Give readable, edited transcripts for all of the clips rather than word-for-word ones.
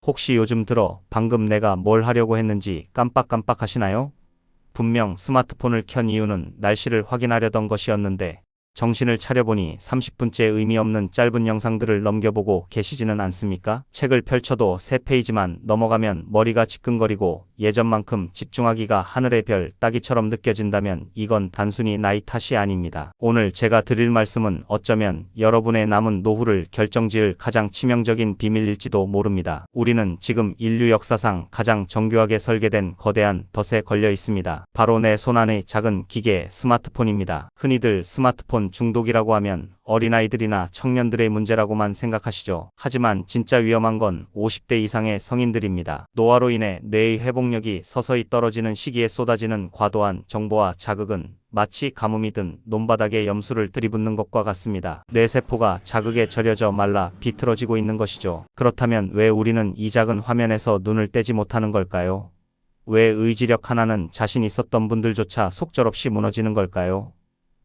혹시 요즘 들어 방금 내가 뭘 하려고 했는지 깜빡깜빡 하시나요? 분명 스마트폰을 켠 이유는 날씨를 확인하려던 것이었는데 정신을 차려보니 30분째 의미 없는 짧은 영상들을 넘겨보고 계시지는 않습니까? 책을 펼쳐도 3페이지만 넘어가면 머리가 지끈거리고 예전만큼 집중하기가 하늘의 별 따기처럼 느껴진다면 이건 단순히 나이 탓이 아닙니다. 오늘 제가 드릴 말씀은 어쩌면 여러분의 남은 노후를 결정지을 가장 치명적인 비밀일지도 모릅니다. 우리는 지금 인류 역사상 가장 정교하게 설계된 거대한 덫에 걸려 있습니다. 바로 내 손안의 작은 기계 스마트폰입니다. 흔히들 스마트폰 중독이라고 하면 어린아이들이나 청년들의 문제라고만 생각하시죠. 하지만 진짜 위험한 건 50대 이상의 성인들입니다. 노화로 인해 뇌의 회복력이 서서히 떨어지는 시기에 쏟아지는 과도한 정보와 자극은 마치 가뭄이 든 논바닥에 염수를 들이붓는 것과 같습니다. 뇌세포가 자극에 절여져 말라 비틀어지고 있는 것이죠. 그렇다면 왜 우리는 이 작은 화면에서 눈을 떼지 못하는 걸까요? 왜 의지력 하나는 자신 있었던 분들조차 속절없이 무너지는 걸까요?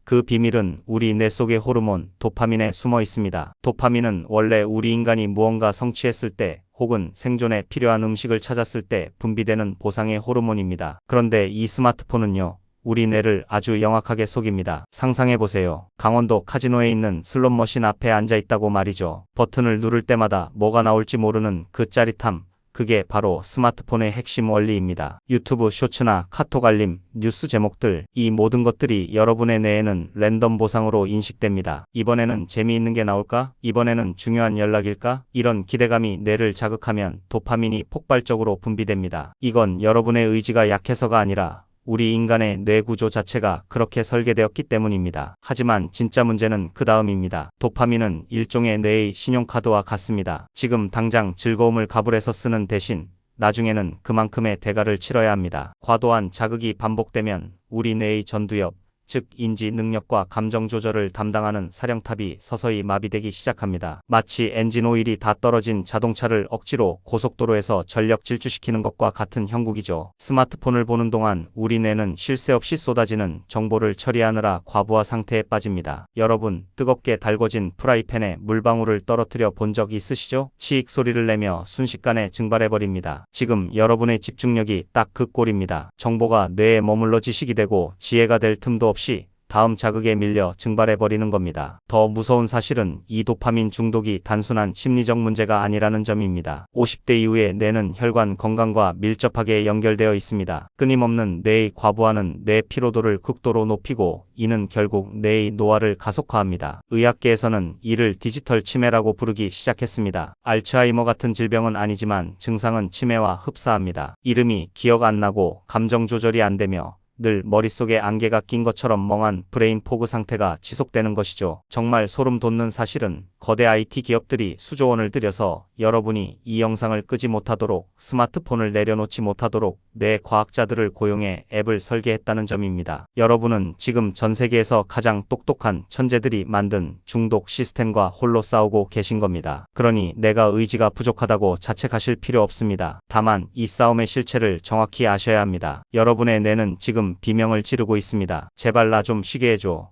그 비밀은 우리 뇌 속의 호르몬 도파민에 숨어 있습니다. 도파민은 원래 우리 인간이 무언가 성취했을 때 혹은 생존에 필요한 음식을 찾았을 때 분비되는 보상의 호르몬입니다. 그런데 이 스마트폰은요, 우리 뇌를 아주 영악하게 속입니다. 상상해보세요. 강원도 카지노에 있는 슬롯머신 앞에 앉아있다고 말이죠. 버튼을 누를 때마다 뭐가 나올지 모르는 그 짜릿함. 그게 바로 스마트폰의 핵심 원리입니다. 유튜브 쇼츠나 카톡 알림, 뉴스 제목들, 이 모든 것들이 여러분의 뇌에는 랜덤 보상으로 인식됩니다. 이번에는 재미있는 게 나올까? 이번에는 중요한 연락일까? 이런 기대감이 뇌를 자극하면 도파민이 폭발적으로 분비됩니다. 이건 여러분의 의지가 약해서가 아니라 우리 인간의 뇌 구조 자체가 그렇게 설계되었기 때문입니다. 하지만 진짜 문제는 그 다음입니다. 도파민은 일종의 뇌의 신용카드와 같습니다. 지금 당장 즐거움을 가불해서 쓰는 대신 나중에는 그만큼의 대가를 치러야 합니다. 과도한 자극이 반복되면 우리 뇌의 전두엽, 즉 인지 능력과 감정 조절을 담당하는 사령탑이 서서히 마비되기 시작합니다. 마치 엔진 오일이 다 떨어진 자동차를 억지로 고속도로에서 전력 질주시키는 것과 같은 형국이죠. 스마트폰을 보는 동안 우리 뇌는 쉴 새 없이 쏟아지는 정보를 처리하느라 과부하 상태에 빠집니다. 여러분, 뜨겁게 달궈진 프라이팬에 물방울을 떨어뜨려 본 적 있으시죠? 치익 소리를 내며 순식간에 증발해버립니다. 지금 여러분의 집중력이 딱 그 꼴입니다. 정보가 뇌에 머물러 지식이 되고 지혜가 될 틈도 없이 다음 자극에 밀려 증발해버리는 겁니다. 더 무서운 사실은 이 도파민 중독이 단순한 심리적 문제가 아니라는 점입니다. 50대 이후의 뇌는 혈관 건강과 밀접하게 연결되어 있습니다. 끊임없는 뇌의 과부하는 뇌 피로도를 극도로 높이고 이는 결국 뇌의 노화를 가속화합니다. 의학계에서는 이를 디지털 치매라고 부르기 시작했습니다. 알츠하이머 같은 질병은 아니지만 증상은 치매와 흡사합니다. 이름이 기억 안 나고 감정 조절이 안 되며 늘 머릿속에 안개가 낀 것처럼 멍한 브레인 포그 상태가 지속되는 것이죠. 정말 소름 돋는 사실은 거대 IT 기업들이 수조 원을 들여서 여러분이 이 영상을 끄지 못하도록 스마트폰을 내려놓지 못하도록 뇌 과학자들을 고용해 앱을 설계했다는 점입니다. 여러분은 지금 전 세계에서 가장 똑똑한 천재들이 만든 중독 시스템과 홀로 싸우고 계신 겁니다. 그러니 내가 의지가 부족하다고 자책하실 필요 없습니다. 다만 이 싸움의 실체를 정확히 아셔야 합니다. 여러분의 뇌는 지금 비명을 지르고 있습니다. 제발 나 좀 쉬게 해줘.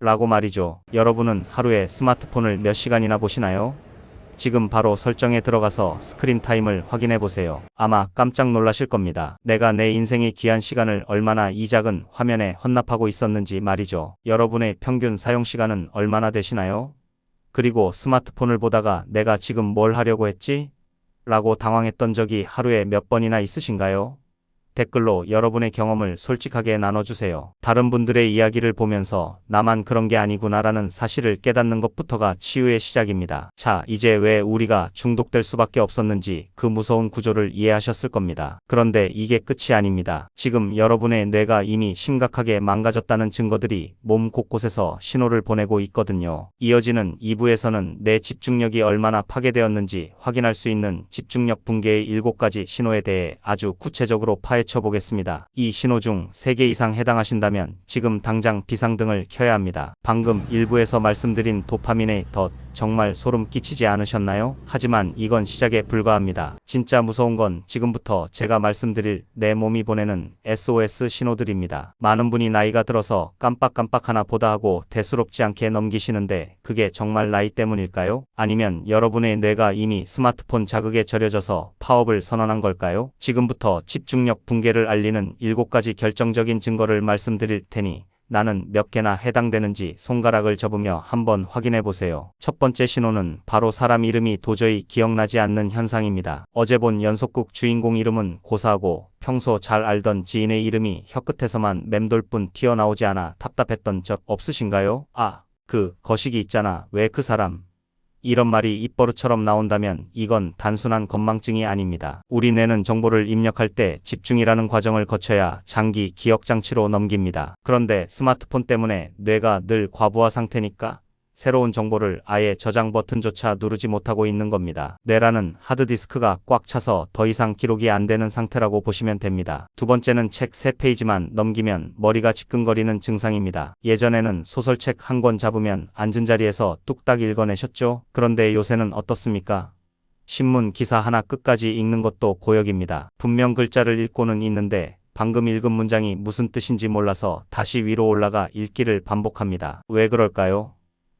라고 말이죠. 여러분은 하루에 스마트폰을 몇 시간이나 보시나요? 지금 바로 설정에 들어가서 스크린 타임을 확인해 보세요. 아마 깜짝 놀라실 겁니다. 내가 내 인생의 귀한 시간을 얼마나 이 작은 화면에 헌납하고 있었는지 말이죠. 여러분의 평균 사용 시간은 얼마나 되시나요? 그리고 스마트폰을 보다가 내가 지금 뭘 하려고 했지? 라고 당황했던 적이 하루에 몇 번이나 있으신가요? 댓글로 여러분의 경험을 솔직하게 나눠주세요. 다른 분들의 이야기를 보면서 나만 그런 게 아니구나라는 사실을 깨닫는 것부터가 치유의 시작입니다. 자, 이제 왜 우리가 중독될 수밖에 없었는지 그 무서운 구조를 이해하셨을 겁니다. 그런데 이게 끝이 아닙니다. 지금 여러분의 뇌가 이미 심각하게 망가졌다는 증거들이 몸 곳곳에서 신호를 보내고 있거든요. 이어지는 2부에서는 내 집중력이 얼마나 파괴되었는지 확인할 수 있는 집중력 붕괴의 7가지 신호에 대해 아주 구체적으로 파헤쳐보겠습니다. 이 신호 중 3개 이상 해당하신다면 지금 당장 비상등을 켜야 합니다. 방금 일부에서 말씀드린 도파민의 덫, 정말 소름 끼치지 않으셨나요? 하지만 이건 시작에 불과합니다. 진짜 무서운 건 지금부터 제가 말씀드릴 내 몸이 보내는 SOS 신호들입니다. 많은 분이 나이가 들어서 깜빡깜빡 하나 보다 하고 대수롭지 않게 넘기시는데 그게 정말 나이 때문일까요? 아니면 여러분의 뇌가 이미 스마트폰 자극에 절여져서 파업을 선언한 걸까요? 지금부터 집중력 붕괴를 알리는 7가지 결정적인 증거를 말씀드릴 테니 나는 몇 개나 해당되는지 손가락을 접으며 한번 확인해 보세요. 첫 번째 신호는 바로 사람 이름이 도저히 기억나지 않는 현상입니다. 어제 본 연속극 주인공 이름은 고사하고 평소 잘 알던 지인의 이름이 혀끝에서만 맴돌 뿐 튀어나오지 않아 답답했던 적 없으신가요? 아, 그 거시기 있잖아. 왜 그 사람? 이런 말이 입버릇처럼 나온다면 이건 단순한 건망증이 아닙니다. 우리 뇌는 정보를 입력할 때 집중이라는 과정을 거쳐야 장기 기억 장치로 넘깁니다. 그런데 스마트폰 때문에 뇌가 늘 과부하 상태니까 새로운 정보를 아예 저장 버튼조차 누르지 못하고 있는 겁니다. 뇌라는 하드디스크가 꽉 차서 더 이상 기록이 안 되는 상태라고 보시면 됩니다. 두 번째는 책 3페이지만 넘기면 머리가 지끈거리는 증상입니다. 예전에는 소설책 한 권 잡으면 앉은 자리에서 뚝딱 읽어내셨죠? 그런데 요새는 어떻습니까? 신문 기사 하나 끝까지 읽는 것도 고역입니다. 분명 글자를 읽고는 있는데 방금 읽은 문장이 무슨 뜻인지 몰라서 다시 위로 올라가 읽기를 반복합니다. 왜 그럴까요?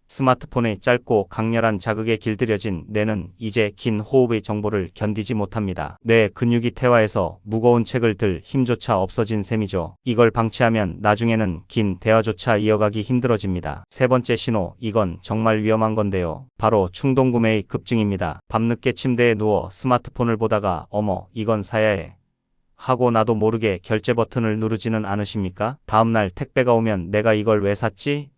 스마트폰의 짧고 강렬한 자극에 길들여진 뇌는 이제 긴 호흡의 정보를 견디지 못합니다. 뇌 근육이 퇴화해서 무거운 책을 들 힘조차 없어진 셈이죠. 이걸 방치하면 나중에는 긴 대화조차 이어가기 힘들어집니다. 세 번째 신호, 이건 정말 위험한 건데요. 바로 충동구매의 급증입니다. 밤늦게 침대에 누워 스마트폰을 보다가 어머, 이건 사야 해 하고 나도 모르게 결제 버튼을 누르지는 않으십니까? 다음날 택배가 오면 내가 이걸 왜 샀지?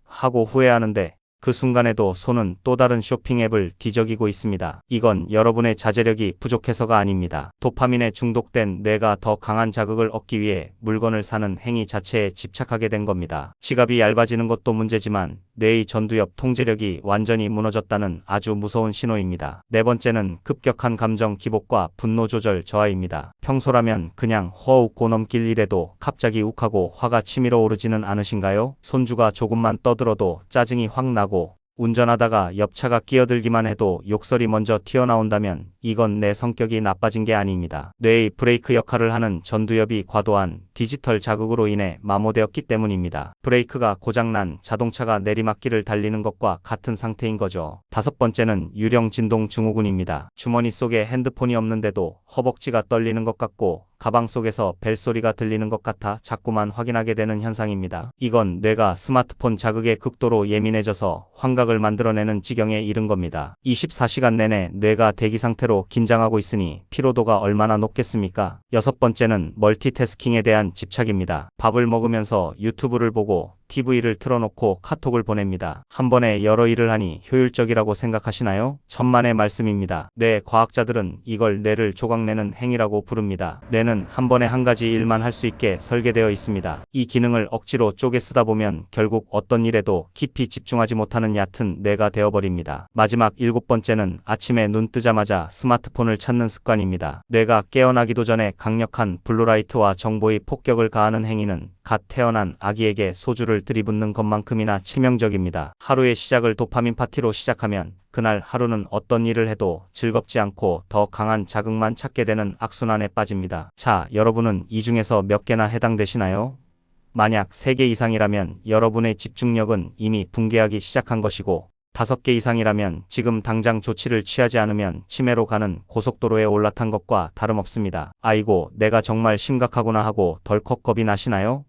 하고 후회하는데 그 순간에도 손은 또 다른 쇼핑 앱을 뒤적이고 있습니다. 이건 여러분의 자제력이 부족해서가 아닙니다. 도파민에 중독된 뇌가 더 강한 자극을 얻기 위해 물건을 사는 행위 자체에 집착하게 된 겁니다. 지갑이 얇아지는 것도 문제지만 뇌의 전두엽 통제력이 완전히 무너졌다는 아주 무서운 신호입니다. 네 번째는 급격한 감정 기복과 분노 조절 저하입니다. 평소라면 그냥 허웃고 넘길 일에도 갑자기 욱하고 화가 치밀어 오르지는 않으신가요? 손주가 조금만 떠들어도 짜증이 확 나고 운전하다가 옆차가 끼어들기만 해도 욕설이 먼저 튀어나온다면 이건 내 성격이 나빠진 게 아닙니다. 뇌의 브레이크 역할을 하는 전두엽이 과도한 디지털 자극으로 인해 마모되었기 때문입니다. 브레이크가 고장난 자동차가 내리막길을 달리는 것과 같은 상태인 거죠. 다섯 번째는 유령 진동 증후군입니다. 주머니 속에 핸드폰이 없는데도 허벅지가 떨리는 것 같고 가방 속에서 벨소리가 들리는 것 같아 자꾸만 확인하게 되는 현상입니다. 이건 뇌가 스마트폰 자극에 극도로 예민해져서 환각을 만들어내는 지경에 이른 겁니다. 24시간 내내 뇌가 대기 상태로 긴장하고 있으니 피로도가 얼마나 높겠습니까? 여섯 번째는 멀티태스킹에 대한 집착입니다. 밥을 먹으면서 유튜브를 보고 TV를 틀어놓고 카톡을 보냅니다. 한 번에 여러 일을 하니 효율적이라고 생각하시나요? 천만의 말씀입니다. 뇌 과학자들은 이걸 뇌를 조각내는 행위라고 부릅니다. 뇌는 한 번에 한 가지 일만 할 수 있게 설계되어 있습니다. 이 기능을 억지로 쪼개 쓰다 보면 결국 어떤 일에도 깊이 집중하지 못하는 얕은 뇌가 되어버립니다. 마지막 7번째는 아침에 눈 뜨자마자 스마트폰을 찾는 습관입니다. 뇌가 깨어나기도 전에 강력한 블루라이트와 정보의 폭격을 가하는 행위는 갓 태어난 아기에게 소주를 들이붓는 것만큼이나 치명적입니다. 하루의 시작을 도파민 파티로 시작하면 그날 하루는 어떤 일을 해도 즐겁지 않고 더 강한 자극만 찾게 되는 악순환에 빠집니다. 자, 여러분은 이 중에서 몇 개나 해당되시나요? 만약 3개 이상이라면 여러분의 집중력은 이미 붕괴하기 시작한 것이고 5개 이상이라면 지금 당장 조치를 취하지 않으면 치매로 가는 고속도로에 올라탄 것과 다름없습니다. 아이고, 내가 정말 심각하구나 하고 덜컥 겁이 나시나요?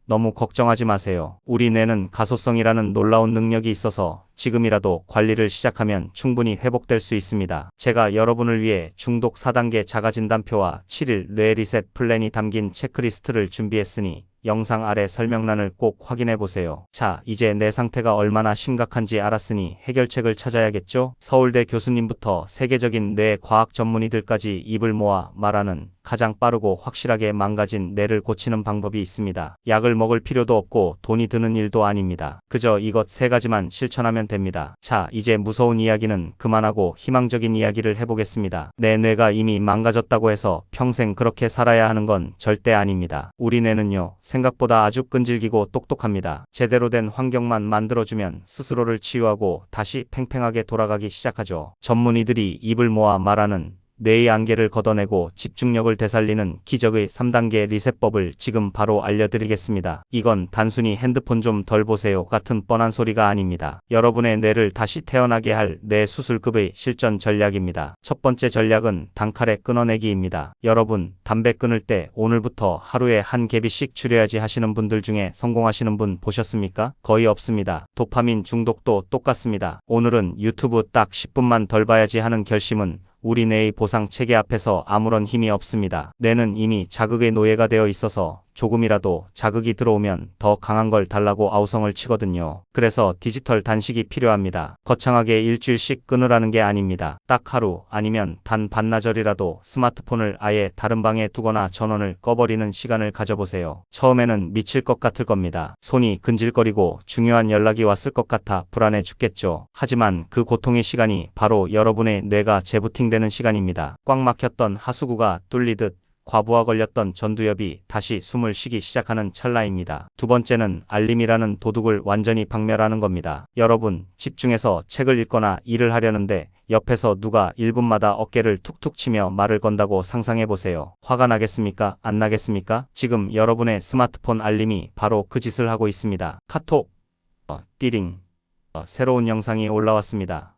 너무 걱정하지 마세요. 우리 뇌는 가소성이라는 놀라운 능력이 있어서 지금이라도 관리를 시작하면 충분히 회복될 수 있습니다. 제가 여러분을 위해 중독 4단계 자가진단표와 7일 뇌 리셋 플랜이 담긴 체크리스트를 준비했으니 영상 아래 설명란을 꼭 확인해 보세요. 자, 이제 내 상태가 얼마나 심각한지 알았으니 해결책을 찾아야겠죠? 서울대 교수님부터 세계적인 뇌 과학 전문의들까지 입을 모아 말하는 가장 빠르고 확실하게 망가진 뇌를 고치는 방법이 있습니다. 약을 먹을 필요도 없고 돈이 드는 일도 아닙니다. 그저 이것 3가지만 실천하면 됩니다. 자, 이제 무서운 이야기는 그만하고 희망적인 이야기를 해보겠습니다. 내 뇌가 이미 망가졌다고 해서 평생 그렇게 살아야 하는 건 절대 아닙니다. 우리 뇌는요, 생각보다 아주 끈질기고 똑똑합니다. 제대로 된 환경만 만들어주면 스스로를 치유하고 다시 팽팽하게 돌아가기 시작하죠. 전문의들이 입을 모아 말하는 뇌의 안개를 걷어내고 집중력을 되살리는 기적의 3단계 리셋법을 지금 바로 알려드리겠습니다. 이건 단순히 핸드폰 좀 덜 보세요 같은 뻔한 소리가 아닙니다. 여러분의 뇌를 다시 태어나게 할 뇌 수술급의 실전 전략입니다. 첫 번째 전략은 단칼에 끊어내기입니다. 여러분, 담배 끊을 때 오늘부터 하루에 한 개비씩 줄여야지 하시는 분들 중에 성공하시는 분 보셨습니까? 거의 없습니다. 도파민 중독도 똑같습니다. 오늘은 유튜브 딱 10분만 덜 봐야지 하는 결심은 우리 뇌의 보상 체계 앞에서 아무런 힘이 없습니다. 뇌는 이미 자극의 노예가 되어 있어서 조금이라도 자극이 들어오면 더 강한 걸 달라고 아우성을 치거든요. 그래서 디지털 단식이 필요합니다. 거창하게 일주일씩 끊으라는 게 아닙니다. 딱 하루 아니면 단 반나절이라도 스마트폰을 아예 다른 방에 두거나 전원을 꺼버리는 시간을 가져보세요. 처음에는 미칠 것 같을 겁니다. 손이 근질거리고 중요한 연락이 왔을 것 같아 불안해 죽겠죠. 하지만 그 고통의 시간이 바로 여러분의 뇌가 재부팅되는 시간입니다. 꽉 막혔던 하수구가 뚫리듯 과부하 걸렸던 전두엽이 다시 숨을 쉬기 시작하는 찰나입니다. 두 번째는 알림이라는 도둑을 완전히 박멸하는 겁니다. 여러분, 집중해서 책을 읽거나 일을 하려는데 옆에서 누가 1분마다 어깨를 툭툭 치며 말을 건다고 상상해보세요. 화가 나겠습니까? 안 나겠습니까? 지금 여러분의 스마트폰 알림이 바로 그 짓을 하고 있습니다. 카톡, 띠링, 새로운 영상이 올라왔습니다.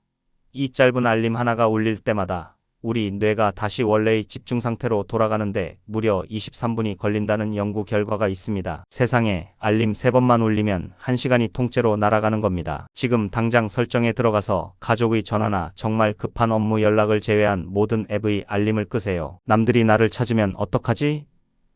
이 짧은 알림 하나가 울릴 때마다 우리 뇌가 다시 원래의 집중 상태로 돌아가는데 무려 23분이 걸린다는 연구 결과가 있습니다. 세상에 알림 3번만 울리면 1시간이 통째로 날아가는 겁니다. 지금 당장 설정에 들어가서 가족의 전화나 정말 급한 업무 연락을 제외한 모든 앱의 알림을 끄세요. 남들이 나를 찾으면 어떡하지?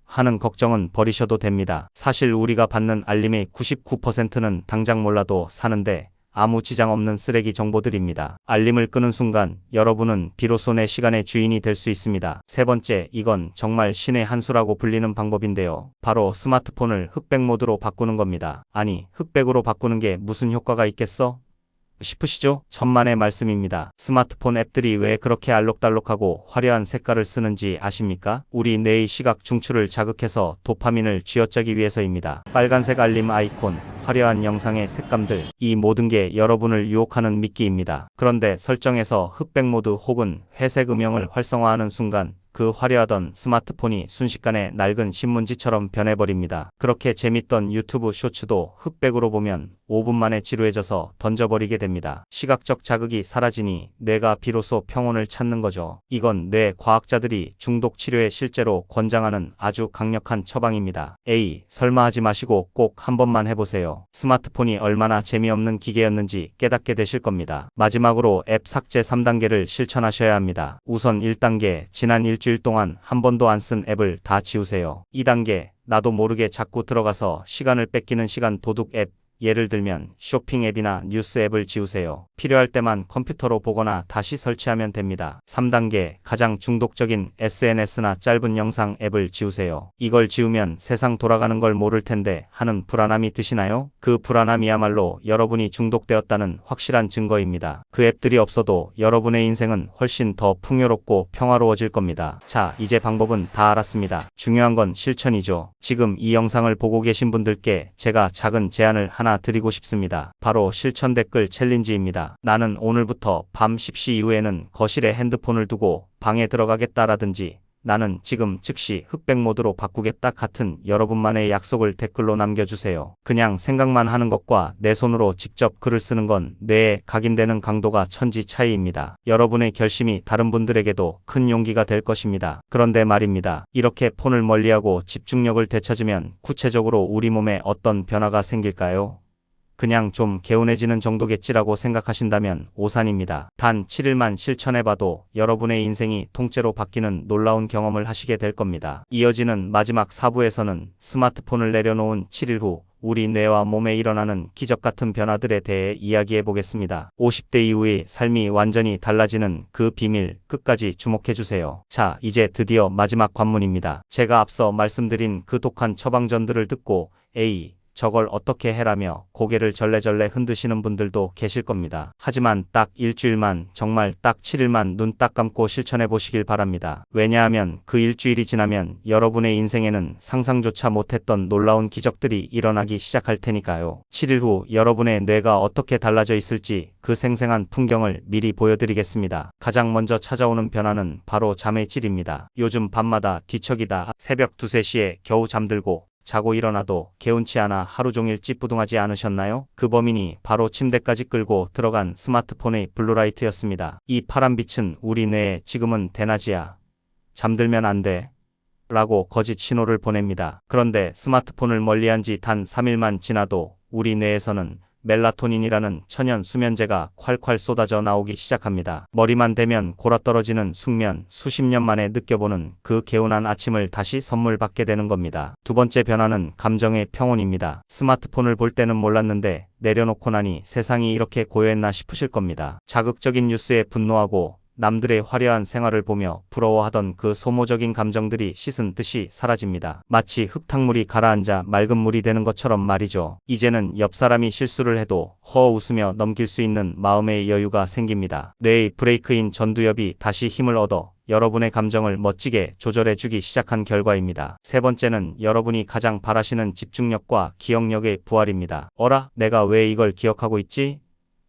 하는 걱정은 버리셔도 됩니다. 사실 우리가 받는 알림의 99%는 당장 몰라도 사는데 아무 지장 없는 쓰레기 정보들입니다. 알림을 끄는 순간 여러분은 비로소 내 시간의 주인이 될 수 있습니다. 세 번째, 이건 정말 신의 한 수라고 불리는 방법인데요. 바로 스마트폰을 흑백 모드로 바꾸는 겁니다. 아니, 흑백으로 바꾸는 게 무슨 효과가 있겠어? 싶으시죠? 천만의 말씀입니다. 스마트폰 앱들이 왜 그렇게 알록달록하고 화려한 색깔을 쓰는지 아십니까? 우리 뇌의 시각 중추를 자극해서 도파민을 쥐어짜기 위해서입니다. 빨간색 알림 아이콘, 화려한 영상의 색감들, 이 모든 게 여러분을 유혹하는 미끼입니다. 그런데 설정에서 흑백 모드 혹은 회색 음영을 활성화하는 순간 그 화려하던 스마트폰이 순식간에 낡은 신문지처럼 변해버립니다. 그렇게 재밌던 유튜브 쇼츠도 흑백으로 보면 5분 만에 지루해져서 던져버리게 됩니다. 시각적 자극이 사라지니 뇌가 비로소 평온을 찾는 거죠. 이건 뇌 과학자들이 중독 치료에 실제로 권장하는 아주 강력한 처방입니다. 설마 하지 마시고 꼭 한 번만 해보세요. 스마트폰이 얼마나 재미없는 기계였는지 깨닫게 되실 겁니다. 마지막으로 앱 삭제 3단계를 실천하셔야 합니다. 우선 1단계, 지난 일주일 동안 한 번도 안 쓴 앱을 다 지우세요. 2단계, 나도 모르게 자꾸 들어가서 시간을 뺏기는 시간 도둑 앱, 예를 들면 쇼핑 앱이나 뉴스 앱을 지우세요. 필요할 때만 컴퓨터로 보거나 다시 설치하면 됩니다. 3단계, 가장 중독적인 SNS나 짧은 영상 앱을 지우세요. 이걸 지우면 세상 돌아가는 걸 모를 텐데 하는 불안함이 드시나요? 그 불안함이야말로 여러분이 중독되었다는 확실한 증거입니다. 그 앱들이 없어도 여러분의 인생은 훨씬 더 풍요롭고 평화로워질 겁니다. 자, 이제 방법은 다 알았습니다. 중요한 건 실천이죠. 지금 이 영상을 보고 계신 분들께 제가 작은 제안을 하나 드리고 싶습니다. 바로 실천 댓글 챌린지입니다. 나는 오늘부터 밤 10시 이후에는 거실에 핸드폰을 두고 방에 들어가겠다라든지 나는 지금 즉시 흑백 모드로 바꾸겠다 같은 여러분만의 약속을 댓글로 남겨주세요. 그냥 생각만 하는 것과 내 손으로 직접 글을 쓰는 건 뇌에 각인되는 강도가 천지 차이입니다. 여러분의 결심이 다른 분들에게도 큰 용기가 될 것입니다. 그런데 말입니다. 이렇게 폰을 멀리하고 집중력을 되찾으면 구체적으로 우리 몸에 어떤 변화가 생길까요? 그냥 좀 개운해지는 정도겠지라고 생각하신다면 오산입니다. 단 7일만 실천해봐도 여러분의 인생이 통째로 바뀌는 놀라운 경험을 하시게 될 겁니다. 이어지는 마지막 4부에서는 스마트폰을 내려놓은 7일 후 우리 뇌와 몸에 일어나는 기적 같은 변화들에 대해 이야기해 보겠습니다. 50대 이후의 삶이 완전히 달라지는 그 비밀 끝까지 주목해 주세요. 자, 이제 드디어 마지막 관문입니다. 제가 앞서 말씀드린 그 독한 처방전들을 듣고 에이, 저걸 어떻게 해라며 고개를 절레절레 흔드시는 분들도 계실 겁니다. 하지만 딱 일주일만, 정말 딱 7일만 눈 딱 감고 실천해 보시길 바랍니다. 왜냐하면 그 일주일이 지나면 여러분의 인생에는 상상조차 못했던 놀라운 기적들이 일어나기 시작할 테니까요. 7일 후 여러분의 뇌가 어떻게 달라져 있을지 그 생생한 풍경을 미리 보여드리겠습니다. 가장 먼저 찾아오는 변화는 바로 잠의 질입니다. 요즘 밤마다 뒤척이다 새벽 2, 3시에 겨우 잠들고 자고 일어나도 개운치 않아 하루 종일 찌뿌둥하지 않으셨나요? 그 범인이 바로 침대까지 끌고 들어간 스마트폰의 블루라이트였습니다. 이 파란 빛은 우리 뇌에 지금은 대낮이야, 잠들면 안 돼 라고 거짓 신호를 보냅니다. 그런데 스마트폰을 멀리한 지 단 3일만 지나도 우리 뇌에서는 멜라토닌이라는 천연 수면제가 콸콸 쏟아져 나오기 시작합니다. 머리만 대면 골아떨어지는 숙면, 수십 년 만에 느껴보는 그 개운한 아침을 다시 선물 받게 되는 겁니다. 두 번째 변화는 감정의 평온입니다. 스마트폰을 볼 때는 몰랐는데 내려놓고 나니 세상이 이렇게 고요했나 싶으실 겁니다. 자극적인 뉴스에 분노하고 남들의 화려한 생활을 보며 부러워하던 그 소모적인 감정들이 씻은 듯이 사라집니다. 마치 흙탕물이 가라앉아 맑은 물이 되는 것처럼 말이죠. 이제는 옆 사람이 실수를 해도 허 웃으며 넘길 수 있는 마음의 여유가 생깁니다. 뇌의 브레이크인 전두엽이 다시 힘을 얻어 여러분의 감정을 멋지게 조절해주기 시작한 결과입니다. 세 번째는 여러분이 가장 바라시는 집중력과 기억력의 부활입니다. 어라? 내가 왜 이걸 기억하고 있지?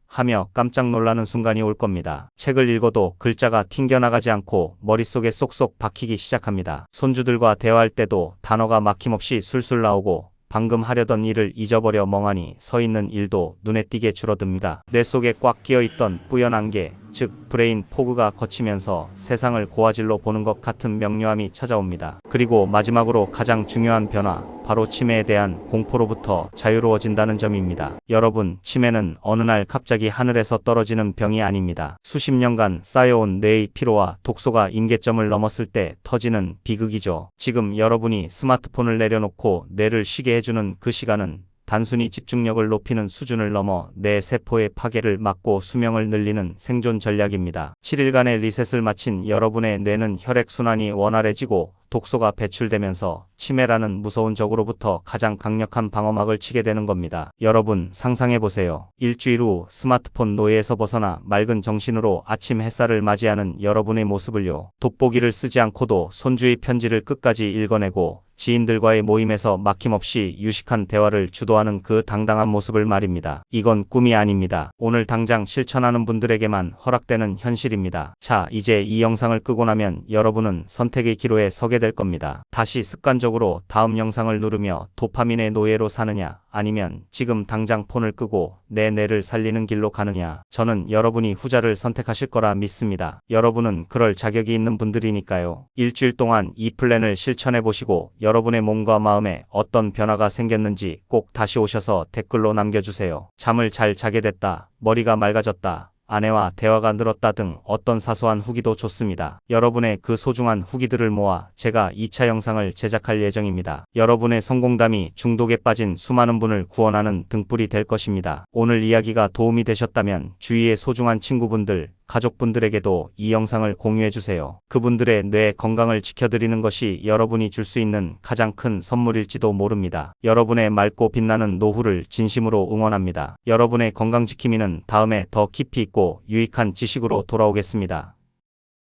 하며 깜짝 놀라는 순간이 올 겁니다. 책을 읽어도 글자가 튕겨나가지 않고 머릿속에 쏙쏙 박히기 시작합니다. 손주들과 대화할 때도 단어가 막힘없이 술술 나오고 방금 하려던 일을 잊어버려 멍하니 서 있는 일도 눈에 띄게 줄어듭니다. 뇌 속에 꽉 끼어있던 뿌연 안개, 즉 브레인 포그가 걷히면서 세상을 고화질로 보는 것 같은 명료함이 찾아옵니다. 그리고 마지막으로 가장 중요한 변화, 바로 치매에 대한 공포로부터 자유로워진다는 점입니다. 여러분, 치매는 어느 날 갑자기 하늘에서 떨어지는 병이 아닙니다. 수십 년간 쌓여온 뇌의 피로와 독소가 임계점을 넘었을 때 터지는 비극이죠. 지금 여러분이 스마트폰을 내려놓고 뇌를 쉬게 해주는 그 시간은 단순히 집중력을 높이는 수준을 넘어 내 세포의 파괴를 막고 수명을 늘리는 생존 전략입니다. 7일간의 리셋을 마친 여러분의 뇌는 혈액순환이 원활해지고 독소가 배출되면서 치매라는 무서운 적으로부터 가장 강력한 방어막을 치게 되는 겁니다. 여러분, 상상해보세요. 일주일 후 스마트폰 노예에서 벗어나 맑은 정신으로 아침 햇살을 맞이하는 여러분의 모습을요. 돋보기를 쓰지 않고도 손주의 편지를 끝까지 읽어내고 지인들과의 모임에서 막힘없이 유식한 대화를 주도하는 그 당당한 모습을 말입니다. 이건 꿈이 아닙니다. 오늘 당장 실천하는 분들에게만 허락되는 현실입니다. 자, 이제 이 영상을 끄고 나면 여러분은 선택의 기로에 서게 될 겁니다. 다시 습관적으로 다음 영상을 누르며 도파민의 노예로 사느냐, 아니면 지금 당장 폰을 끄고 내 뇌를 살리는 길로 가느냐. 저는 여러분이 후자를 선택하실 거라 믿습니다. 여러분은 그럴 자격이 있는 분들이니까요. 일주일 동안 이 플랜을 실천해 보시고 여러분의 몸과 마음에 어떤 변화가 생겼는지 꼭 다시 오셔서 댓글로 남겨주세요. 잠을 잘 자게 됐다, 머리가 맑아졌다, 아내와 대화가 늘었다 등 어떤 사소한 후기도 좋습니다. 여러분의 그 소중한 후기들을 모아 제가 2차 영상을 제작할 예정입니다. 여러분의 성공담이 중독에 빠진 수많은 분을 구원하는 등불이 될 것입니다. 오늘 이야기가 도움이 되셨다면 주위의 소중한 친구분들, 가족분들에게도 이 영상을 공유해주세요. 그분들의 뇌 건강을 지켜드리는 것이 여러분이 줄 수 있는 가장 큰 선물일지도 모릅니다. 여러분의 맑고 빛나는 노후를 진심으로 응원합니다. 여러분의 건강지킴이는 다음에 더 깊이 있고 유익한 지식으로 돌아오겠습니다.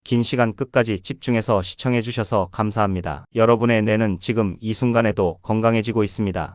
긴 시간 끝까지 집중해서 시청해주셔서 감사합니다. 여러분의 뇌는 지금 이 순간에도 건강해지고 있습니다.